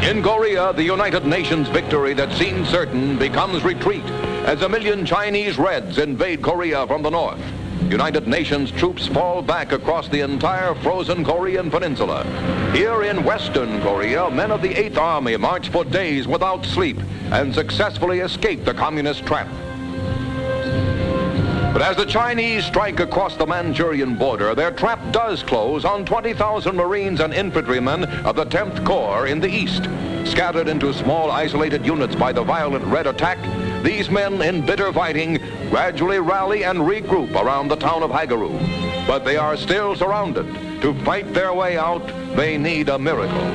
In Korea, the United Nations victory that seemed certain becomes retreat as 1 million Chinese Reds invade Korea from the north. United Nations troops fall back across the entire frozen Korean peninsula. Here in Western Korea, men of the 8th Army march for days without sleep and successfully escape the communist trap. But as the Chinese strike across the Manchurian border, their trap does close on 20,000 Marines and infantrymen of the 10th Corps in the east. Scattered into small isolated units by the violent Red attack, these men in bitter fighting gradually rally and regroup around the town of Hagaru. But they are still surrounded. To fight their way out, they need a miracle.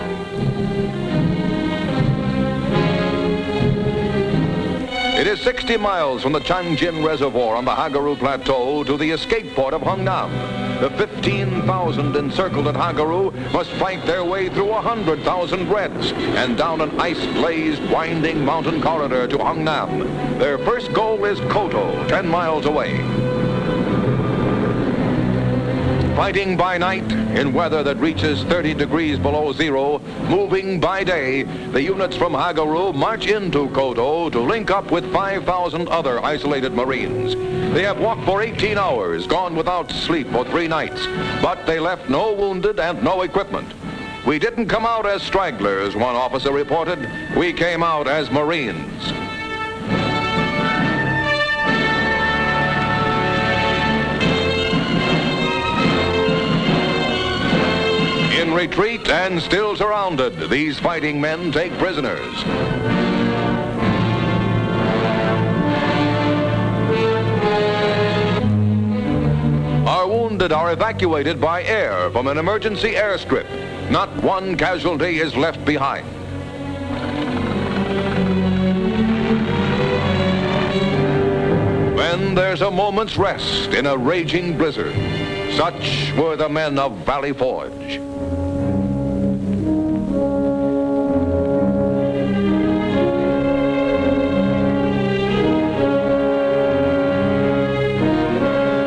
It is 60 miles from the Changjin Reservoir on the Hagaru Plateau to the escape port of Hungnam. The 15,000 encircled at Hagaru must fight their way through 100,000 Reds and down an ice-glazed, winding mountain corridor to Hungnam. Their first goal is Koto, 10 miles away. Fighting by night in weather that reaches 30 degrees below zero, moving by day, the units from Hagaru march into Koto to link up with 5,000 other isolated Marines. They have walked for 18 hours, gone without sleep for 3 nights, but they left no wounded and no equipment. We didn't come out as stragglers, one officer reported. We came out as Marines. In retreat and still surrounded, these fighting men take prisoners. Our wounded are evacuated by air from an emergency airstrip. Not one casualty is left behind. Then there's a moment's rest in a raging blizzard. Such were the men of Valley Forge.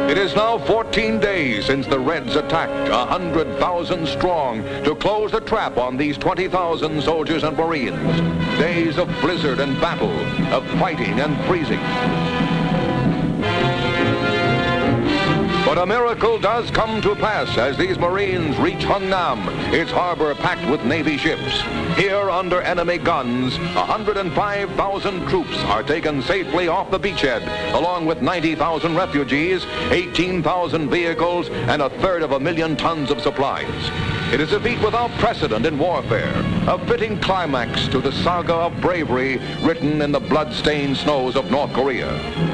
It is now 14 days since the Reds attacked, 100,000 strong, to close the trap on these 20,000 soldiers and Marines. Days of blizzard and battle, of fighting and freezing. But a miracle does come to pass as these Marines reach Hungnam, its harbor packed with Navy ships. Here, under enemy guns, 105,000 troops are taken safely off the beachhead, along with 90,000 refugees, 18,000 vehicles, and 1/3 of 1 million tons of supplies. It is a feat without precedent in warfare, a fitting climax to the saga of bravery written in the blood-stained snows of North Korea.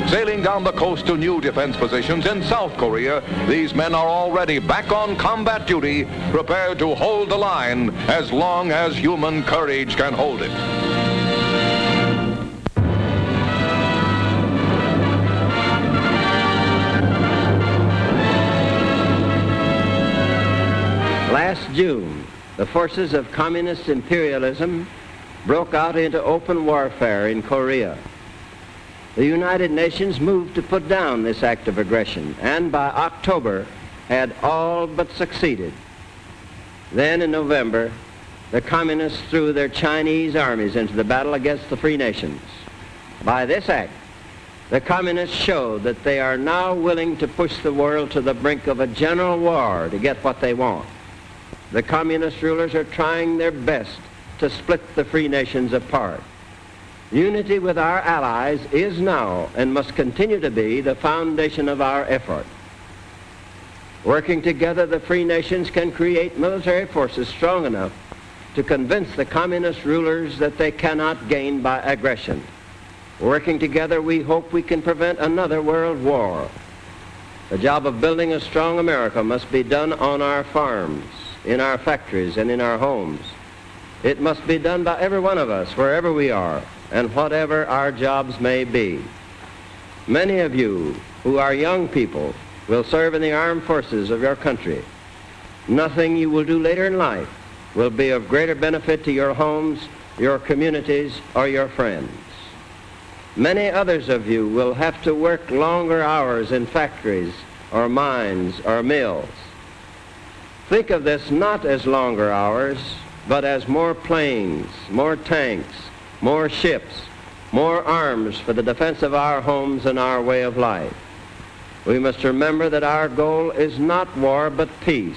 Sailing down the coast to new defense positions in South Korea, these men are already back on combat duty, prepared to hold the line as long as human courage can hold it. Last June, the forces of communist imperialism broke out into open warfare in Korea. The United Nations moved to put down this act of aggression, and by October had all but succeeded. Then in November, the communists threw their Chinese armies into the battle against the free nations. By this act, the communists showed that they are now willing to push the world to the brink of a general war to get what they want. The communist rulers are trying their best to split the free nations apart. Unity with our allies is now and must continue to be the foundation of our effort. Working together, the free nations can create military forces strong enough to convince the communist rulers that they cannot gain by aggression. Working together, we hope we can prevent another world war. The job of building a strong America must be done on our farms, in our factories, and in our homes. It must be done by every one of us, wherever we are, and whatever our jobs may be. Many of you who are young people will serve in the armed forces of your country. Nothing you will do later in life will be of greater benefit to your homes, your communities, or your friends. Many others of you will have to work longer hours in factories or mines or mills. Think of this not as longer hours, but as more planes, more tanks, more ships, more arms for the defense of our homes and our way of life. We must remember that our goal is not war, but peace.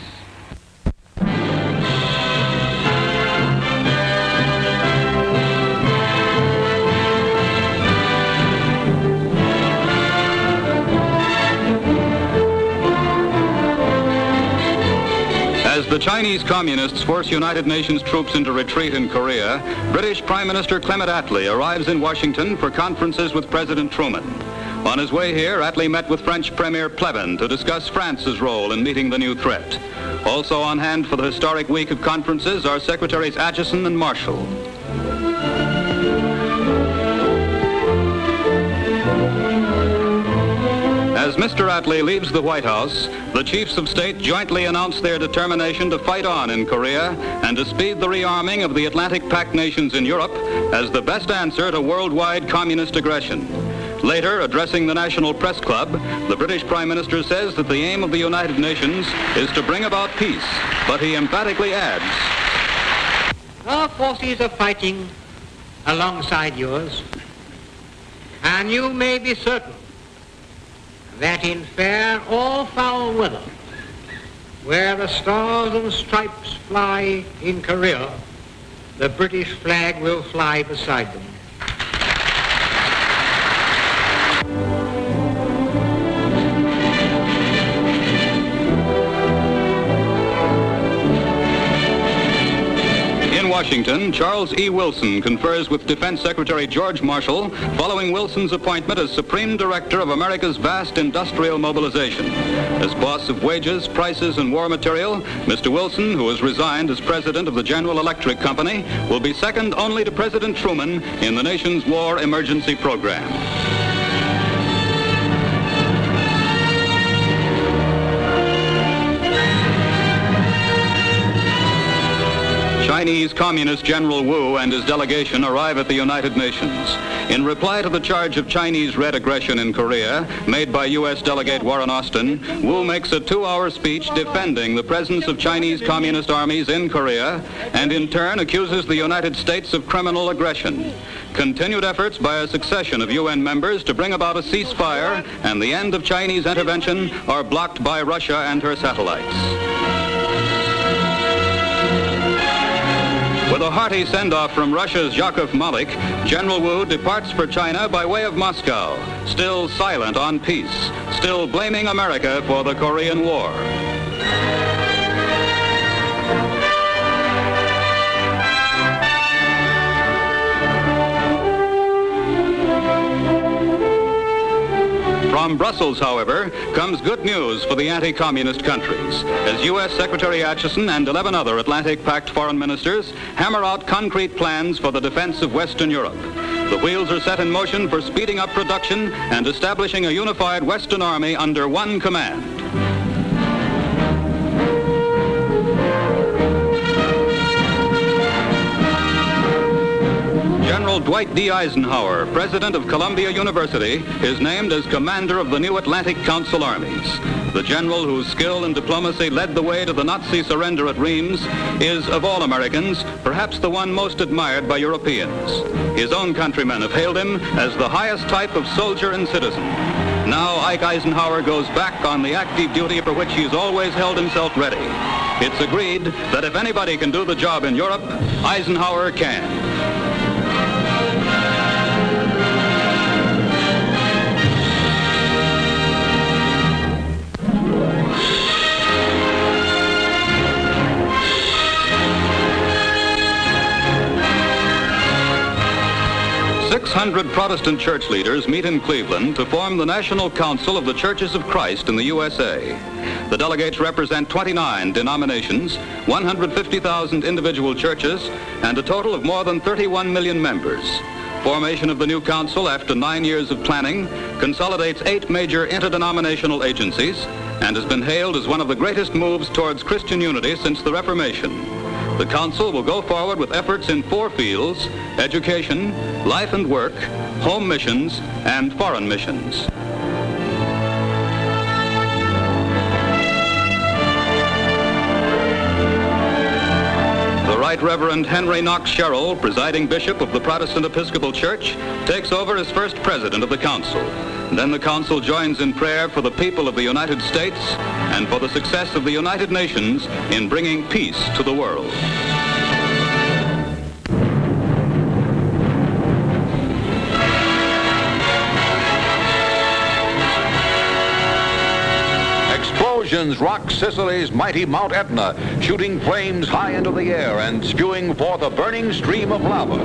As the Chinese Communists force United Nations troops into retreat in Korea, British Prime Minister Clement Attlee arrives in Washington for conferences with President Truman. On his way here, Attlee met with French Premier Pleven to discuss France's role in meeting the new threat. Also on hand for the historic week of conferences are Secretaries Acheson and Marshall. As Mr. Attlee leaves the White House, the chiefs of state jointly announce their determination to fight on in Korea and to speed the rearming of the Atlantic Pact nations in Europe as the best answer to worldwide communist aggression. Later, addressing the National Press Club, the British Prime Minister says that the aim of the United Nations is to bring about peace, but he emphatically adds, "Our forces are fighting alongside yours, and you may be certain that in fair or foul weather, where the stars and stripes fly in Korea, the British flag will fly beside them." In Washington, Charles E. Wilson confers with Defense Secretary George Marshall following Wilson's appointment as Supreme Director of America's vast industrial mobilization. As boss of wages, prices, and war material, Mr. Wilson, who has resigned as president of the General Electric Company, will be second only to President Truman in the nation's war emergency program. Chinese Communist General Wu and his delegation arrive at the United Nations. In reply to the charge of Chinese Red aggression in Korea, made by U.S. Delegate Warren Austin, Wu makes a 2-hour speech defending the presence of Chinese Communist armies in Korea and in turn accuses the United States of criminal aggression. Continued efforts by a succession of UN members to bring about a ceasefire and the end of Chinese intervention are blocked by Russia and her satellites. With a hearty send-off from Russia's Yakov Malik, General Wu departs for China by way of Moscow, still silent on peace, still blaming America for the Korean War. From Brussels, however, comes good news for the anti-communist countries, as U.S. Secretary Acheson and 11 other Atlantic Pact foreign ministers hammer out concrete plans for the defense of Western Europe. The wheels are set in motion for speeding up production and establishing a unified Western Army under one command. General Dwight D. Eisenhower, president of Columbia University, is named as commander of the new Atlantic Council armies. The general whose skill and diplomacy led the way to the Nazi surrender at Reims is, of all Americans, perhaps the one most admired by Europeans. His own countrymen have hailed him as the highest type of soldier and citizen. Now Ike Eisenhower goes back on the active duty for which he's always held himself ready. It's agreed that if anybody can do the job in Europe, Eisenhower can. 600 Protestant church leaders meet in Cleveland to form the National Council of the Churches of Christ in the USA. The delegates represent 29 denominations, 150,000 individual churches, and a total of more than 31 million members. Formation of the new council after 9 years of planning consolidates 8 major interdenominational agencies and has been hailed as one of the greatest moves towards Christian unity since the Reformation. The council will go forward with efforts in 4 fields: education, life and work, home missions, and foreign missions. The Right Reverend Henry Knox Sherrill, presiding bishop of the Protestant Episcopal Church, takes over as first president of the council. Then the council joins in prayer for the people of the United States and for the success of the United Nations in bringing peace to the world. Explosions rock Sicily's mighty Mount Etna, shooting flames high into the air and spewing forth a burning stream of lava.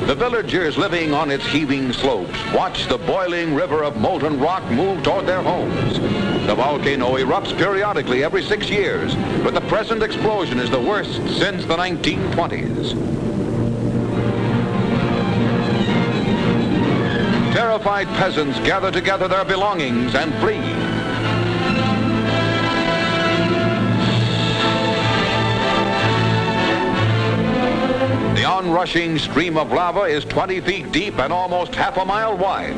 The villagers living on its heaving slopes watch the boiling river of molten rock move toward their homes. The volcano erupts periodically every 6 years, but the present explosion is the worst since the 1920s. Terrified peasants gather together their belongings and flee. The onrushing stream of lava is 20 feet deep and almost half a mile wide.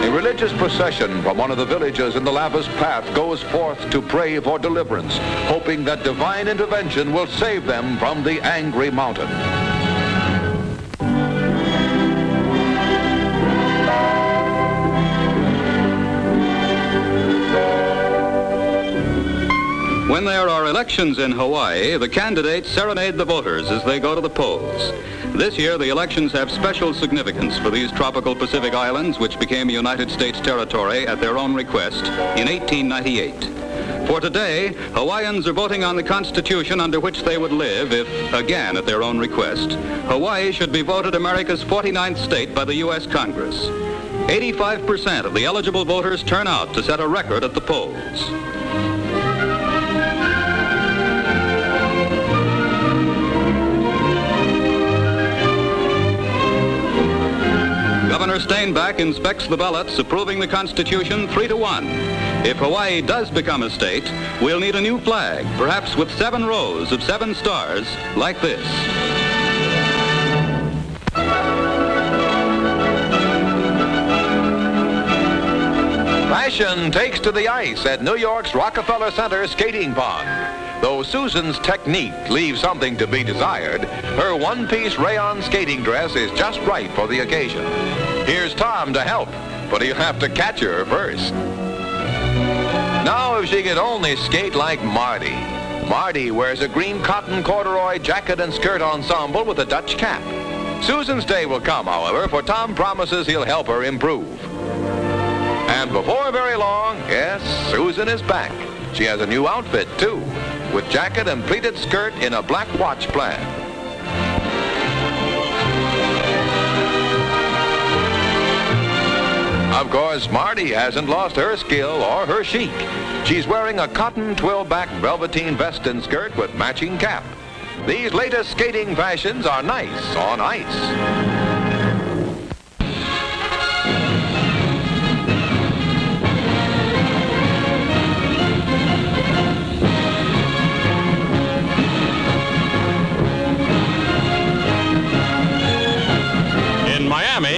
A religious procession from one of the villages in the lava's path goes forth to pray for deliverance, hoping that divine intervention will save them from the angry mountain. When there are elections in Hawaii, the candidates serenade the voters as they go to the polls. This year, the elections have special significance for these tropical Pacific islands, which became a United States territory at their own request in 1898. For today, Hawaiians are voting on the Constitution under which they would live if, again at their own request, Hawaii should be voted America's 49th state by the U.S. Congress. 85% of the eligible voters turn out to set a record at the polls. Governor Steinbach inspects the ballots, approving the Constitution 3-1. If Hawaii does become a state, we'll need a new flag, perhaps with 7 rows of 7 stars, like this. Fashion takes to the ice at New York's Rockefeller Center skating pond. Though Susan's technique leaves something to be desired, her one-piece rayon skating dress is just right for the occasion. Here's Tom to help, but he'll have to catch her first. Now if she could only skate like Marty. Marty wears a green cotton corduroy jacket and skirt ensemble with a Dutch cap. Susan's day will come, however, for Tom promises he'll help her improve. And before very long, yes, Susan is back. She has a new outfit, too, with jacket and pleated skirt in a black watch plaid. Of course, Marty hasn't lost her skill or her chic. She's wearing a cotton twill-back velveteen vest and skirt with matching cap. These latest skating fashions are nice on ice.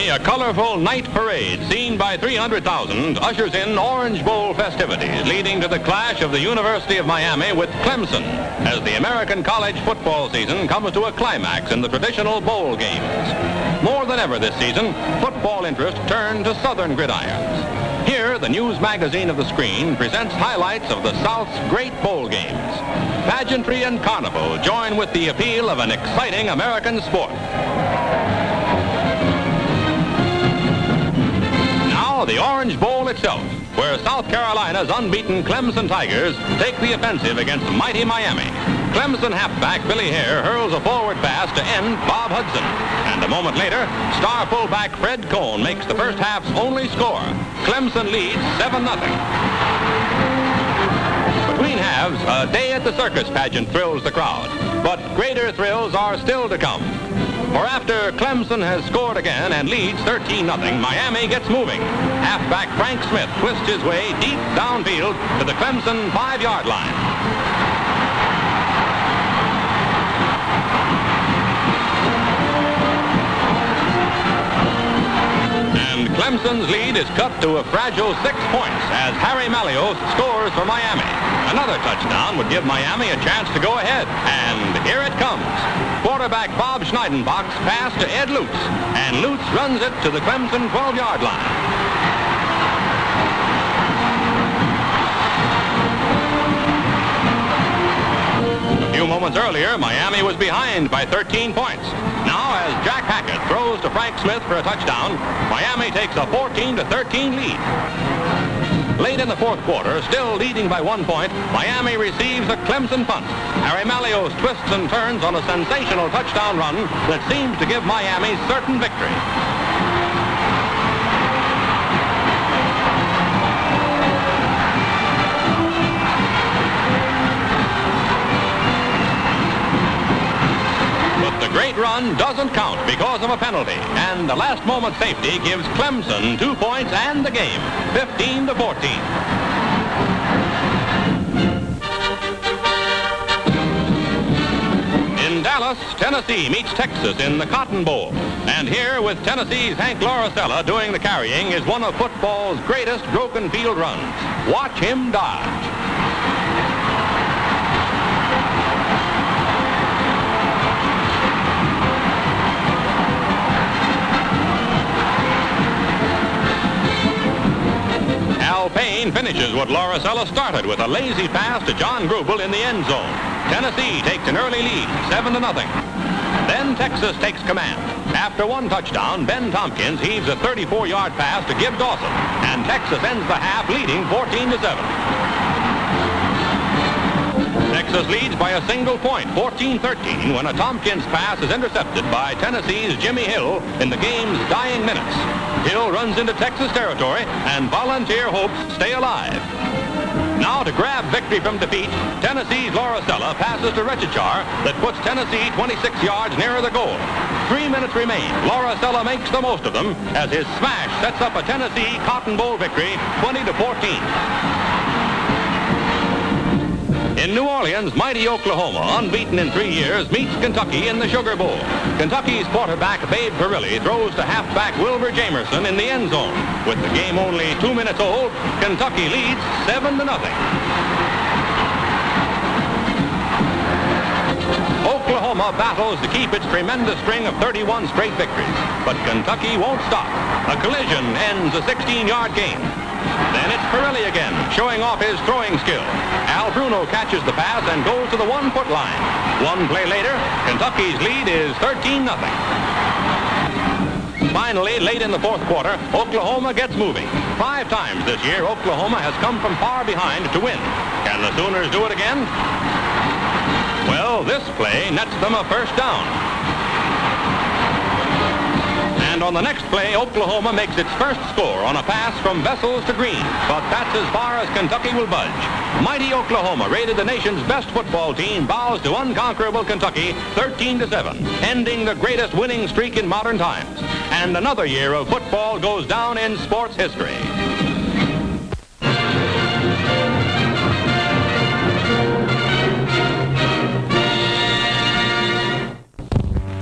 A colorful night parade seen by 300,000 ushers in Orange Bowl festivities, leading to the clash of the University of Miami with Clemson as the American college football season comes to a climax in the traditional bowl games. More than ever this season, football interest turned to Southern gridirons. Here, the news magazine of the screen presents highlights of the South's great bowl games. Pageantry and carnival join with the appeal of an exciting American sport. The Orange Bowl itself, where South Carolina's unbeaten Clemson Tigers take the offensive against mighty Miami. Clemson halfback Billy Hare hurls a forward pass to end Bob Hudson. And a moment later, star fullback Fred Cohn makes the first half's only score. Clemson leads 7-0. Between halves, a day at the circus pageant thrills the crowd. But greater thrills are still to come. For after Clemson has scored again and leads 13-0, Miami gets moving. Halfback Frank Smith twists his way deep downfield to the Clemson 5-yard line. And Clemson's lead is cut to a fragile 6 points as Harry Malios scores for Miami. Another touchdown would give Miami a chance to go ahead. And here it comes. Quarterback Bob Schneidenbach's pass to Ed Lutz. And Lutz runs it to the Clemson 12-yard line. A few moments earlier, Miami was behind by 13 points. Now, as Jack Hackett throws to Frank Smith for a touchdown, Miami takes a 14-13 lead. Late in the fourth quarter, still leading by 1 point, Miami receives a Clemson punt. Harry Malios twists and turns on a sensational touchdown run that seems to give Miami certain victory. The great run doesn't count because of a penalty, and the last moment safety gives Clemson 2 points and the game, 15-14. In Dallas, Tennessee meets Texas in the Cotton Bowl. And here, with Tennessee's Hank Lauricella doing the carrying, is one of football's greatest broken field runs. Watch him dodge. Al Payne finishes what Lauricella started with a lazy pass to John Grubel in the end zone. Tennessee takes an early lead, 7-0. Then Texas takes command. After one touchdown, Ben Tompkins heaves a 34-yard pass to Gib Dawson, and Texas ends the half leading 14-7. Texas leads by a single point, 14-13, when a Tompkins pass is intercepted by Tennessee's Jimmy Hill in the game's dying minutes. Hill runs into Texas territory, and Volunteer hopes stay alive. Now to grab victory from defeat, Tennessee's Lauricella passes to Rechichar that puts Tennessee 26 yards nearer the goal. 3 minutes remain. Lauricella makes the most of them as his smash sets up a Tennessee Cotton Bowl victory, 20-14. In New Orleans, mighty Oklahoma, unbeaten in 3 years, meets Kentucky in the Sugar Bowl. Kentucky's quarterback, Babe Parilli, throws to halfback Wilbur Jamerson in the end zone. With the game only 2 minutes old, Kentucky leads 7-0. Oklahoma battles to keep its tremendous string of 31 straight victories, but Kentucky won't stop. A collision ends a 16-yard game. Then it's Parilli again, showing off his throwing skill. Al Bruno catches the pass and goes to the 1-foot line. One play later, Kentucky's lead is 13-0. Finally, late in the fourth quarter, Oklahoma gets moving. 5 times this year, Oklahoma has come from far behind to win. Can the Sooners do it again? Well, this play nets them a first down. And on the next play, Oklahoma makes its first score on a pass from Vessels to Green. But that's as far as Kentucky will budge. Mighty Oklahoma, rated the nation's best football team, bows to unconquerable Kentucky 13-7, ending the greatest winning streak in modern times. And another year of football goes down in sports history.